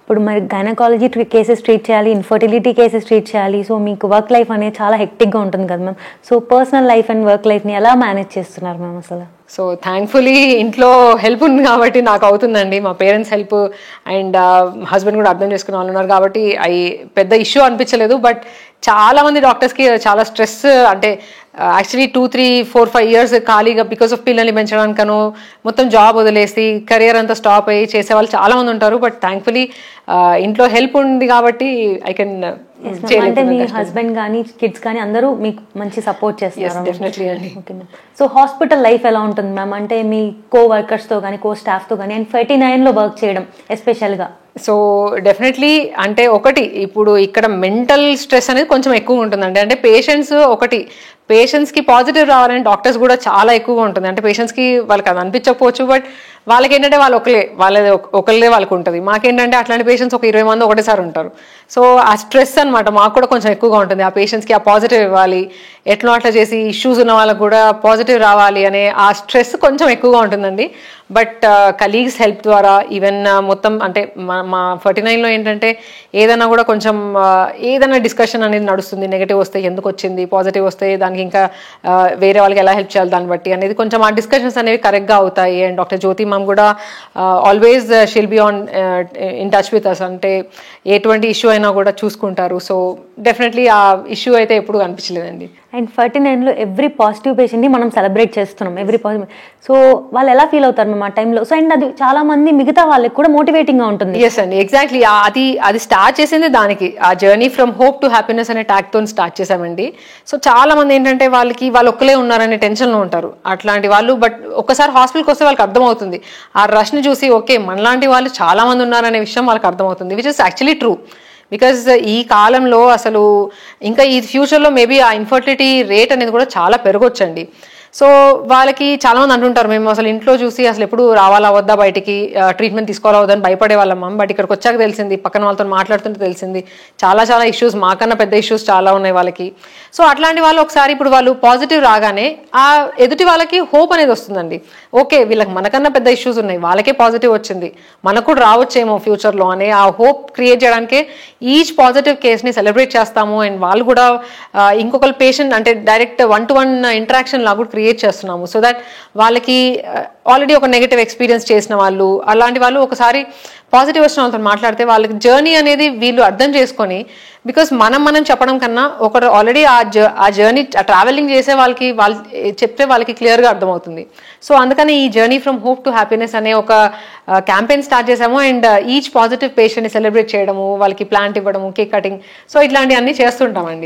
ఇప్పుడు మరి gynaecology cases treat చేయాలి, ఇన్ఫర్టిలిటీ కేసెస్ ట్రీట్ చేయాలి. సో మీకు వర్క్ లైఫ్ అనేది చాలా హెక్టిక్గా ఉంటుంది కదా ma'am. So personal life and work లైఫ్ని ఎలా మేనేజ్ చేస్తున్నారు మ్యామ్ అసలు? సో థ్యాంక్ఫుల్లీ ఇంట్లో హెల్ప్ ఉంది కాబట్టి నాకు అవుతుందండి. మా పేరెంట్స్ హెల్ప్ అండ్ హస్బెండ్ కూడా అర్థం చేసుకునే వాళ్ళు ఉన్నారు కాబట్టి అవి పెద్ద ఇష్యూ అనిపించలేదు. బట్ చాలా మంది డాక్టర్స్కి చాలా స్ట్రెస్, అంటే యాక్చువల్లీ 2, 3, 4, 5 years ఖాళీగా బికాస్ ఆఫ్ పిల్లల్ని పెంచడానికను మొత్తం జాబ్ వదిలేసి కెరియర్ అంతా స్టాప్ అయ్యి చేసే వాళ్ళు చాలా మంది ఉంటారు. బట్ థ్యాంక్ఫుల్లీ ఇంట్లో హెల్ప్ ఉంది కాబట్టి ఐ కెన్. అంటే మీ హస్బెండ్ కానీ కిడ్స్ కానీ అందరూ మీకు మంచి సపోర్ట్ చేస్తారు? డెఫినెట్లీ అండి. Okay ma'am. So hospital life ఎలా ఉంటుంది మ్యామ్? అంటే మీ కో వర్కర్స్తో కానీ కో స్టాఫ్తో కానీ అండ్ 39లో వర్క్ చేయడం ఎస్పెషల్గా. సో డెఫినెట్లీ అంటే ఒకటి ఇప్పుడు ఇక్కడ మెంటల్ స్ట్రెస్ అనేది కొంచెం ఎక్కువ ఉంటుందండి. అంటే పేషెంట్స్కి పాజిటివ్ రావాలని డాక్టర్స్ కూడా చాలా ఎక్కువగా ఉంటుంది. అంటే పేషెంట్స్కి వాళ్ళకి అది అనిపించకపోవచ్చు, బట్ వాళ్ళకి ఏంటంటే ఒకళ్ళే వాళ్ళకి ఉంటుంది. మాకేంటంటే అట్లాంటి పేషెంట్స్ ఒక 20 మంది ఒకటేసారి ఉంటారు. సో ఆ స్ట్రెస్ అనమాట మాకు కూడా కొంచెం ఎక్కువగా ఉంటుంది. ఆ పేషెంట్స్కి ఆ పాజిటివ్ ఇవ్వాలి, ఎట్లా అట్లా చేసి ఇష్యూస్ ఉన్న వాళ్ళకు కూడా పాజిటివ్ రావాలి అనే ఆ స్ట్రెస్ కొంచెం ఎక్కువగా ఉంటుందండి. బట్ కలీగ్స్ హెల్ప్ ద్వారా ఈవెన్ మొత్తం అంటే మా 39లో ఏంటంటే ఏదైనా కూడా కొంచెం ఏదైనా డిస్కషన్ అనేది నడుస్తుంది. నెగిటివ్ వస్తే ఎందుకు వచ్చింది, పాజిటివ్ వస్తే దానికి ఇంకా వేరే వాళ్ళకి ఎలా హెల్ప్ చేయాలి దాన్ని బట్టి అనేది కొంచెం ఆ డిస్కషన్స్ అనేవి కరెక్ట్గా అవుతాయి. అండ్ డాక్టర్ జ్యోతి మ్యామ్ కూడా always shall be on in touch with us. అంటే ఎటువంటి ఇష్యూ అయినా కూడా చూసుకుంటారు. సో డెఫినెట్లీ ఆ ఇష్యూ అయితే ఎప్పుడు అనిపించలేదండి. అండ్ 39లో ఎవ్రీ పాజిటివ్ పేషెంట్ని మనం సెలబ్రేట్ చేస్తున్నాం, ఎవ్రీ పాజిటివ్. సో వాళ్ళు ఎలా ఫీల్ అవుతారు మేము ఆ టైంలో? సో అండ్ అది చాలా మంది మిగతా వాళ్ళకి కూడా మోటివేటింగ్గా ఉంటుంది. ఎస్ అండి, ఎగ్జాక్ట్లీ. అది స్టార్ట్ చేసింది దానికి, ఆ journey from hope to happiness అనే ట్యాగ్తో స్టార్ట్ చేశామండి. సో చాలా మంది ఏంటంటే వాళ్ళు ఒక్కలే ఉన్నారనే టెన్షన్లో ఉంటారు అట్లాంటి వాళ్ళు. బట్ ఒక్కసారి హాస్పిటల్కి వస్తే వాళ్ళకి అర్థమవుతుంది, ఆ రష్ని చూసి ఓకే మనలాంటి వాళ్ళు చాలా మంది ఉన్నారనే విషయం వాళ్ళకి అర్థమవుతుంది, which is actually true. Because ఈ కాలంలో అసలు ఇంకా ఈ ఫ్యూచర్లో మేబీ ఆ ఇన్ఫర్టిలిటీ రేట్ అనేది కూడా చాలా పెరగొచ్చండి. సో వాళ్ళకి చాలామంది అంటుంటారు మేము అసలు ఇంట్లో చూసి అసలు ఎప్పుడు రావాలా వద్దా, బయటికి ట్రీట్మెంట్ తీసుకోవాలా వద్దని భయపడే వాళ్ళం. బట్ ఇక్కడికి వచ్చాక తెలిసింది, పక్కన వాళ్ళతో మాట్లాడుతుంటే తెలిసింది చాలా ఇష్యూస్, మాకన్నా పెద్ద ఇష్యూస్ చాలా ఉన్నాయి వాళ్ళకి. సో అట్లాంటి వాళ్ళు ఒకసారి ఇప్పుడు వాళ్ళు పాజిటివ్ రాగానే ఆ ఎదుటి వాళ్ళకి హోప్ అనేది వస్తుందండి. ఓకే వీళ్ళకి మనకన్నా పెద్ద ఇష్యూస్ ఉన్నాయి, వాళ్ళకే పాజిటివ్ వచ్చింది, మనకు కూడా రావచ్చేమో ఫ్యూచర్లో అనే ఆ హోప్ క్రియేట్ చేయడానికే ఈచ్ పాజిటివ్ కేస్ని సెలబ్రేట్ చేస్తాము. అండ్ వాళ్ళు కూడా ఇంకొకరు పేషెంట్ అంటే డైరెక్ట్ 1-to-1 ఇంటరాక్షన్ లాగా కూడా క్రియేట్ చేస్తున్నాము. సో దట్ వాళ్ళకి ఆల్రెడీ ఒక నెగటివ్ ఎక్స్పీరియన్స్ చేసిన వాళ్ళు, అలాంటి వాళ్ళు ఒకసారి పాజిటివ్ వచ్చిన వాళ్ళతో మాట్లాడితే వాళ్ళకి జర్నీ అనేది వీళ్ళు అర్థం చేసుకొని, బికాస్ మనం చెప్పడం కన్నా ఒకరు ఆల్రెడీ ఆ జర్నీ ట్రావెలింగ్ చేసే వాళ్ళకి చెప్తే వాళ్ళకి క్లియర్గా అర్థమవుతుంది. సో అందుకని ఈ journey from hope to happiness అనే ఒక క్యాంపెయిన్ స్టార్ట్ చేసాము. అండ్ ఈచ్ పాజిటివ్ పేషెంట్ని సెలబ్రేట్ చేయడము, వాళ్ళకి ప్లాంట్ ఇవ్వడము, కేక్ కటింగ్, సో ఇట్లాంటివన్నీ చేస్తుంటామండి.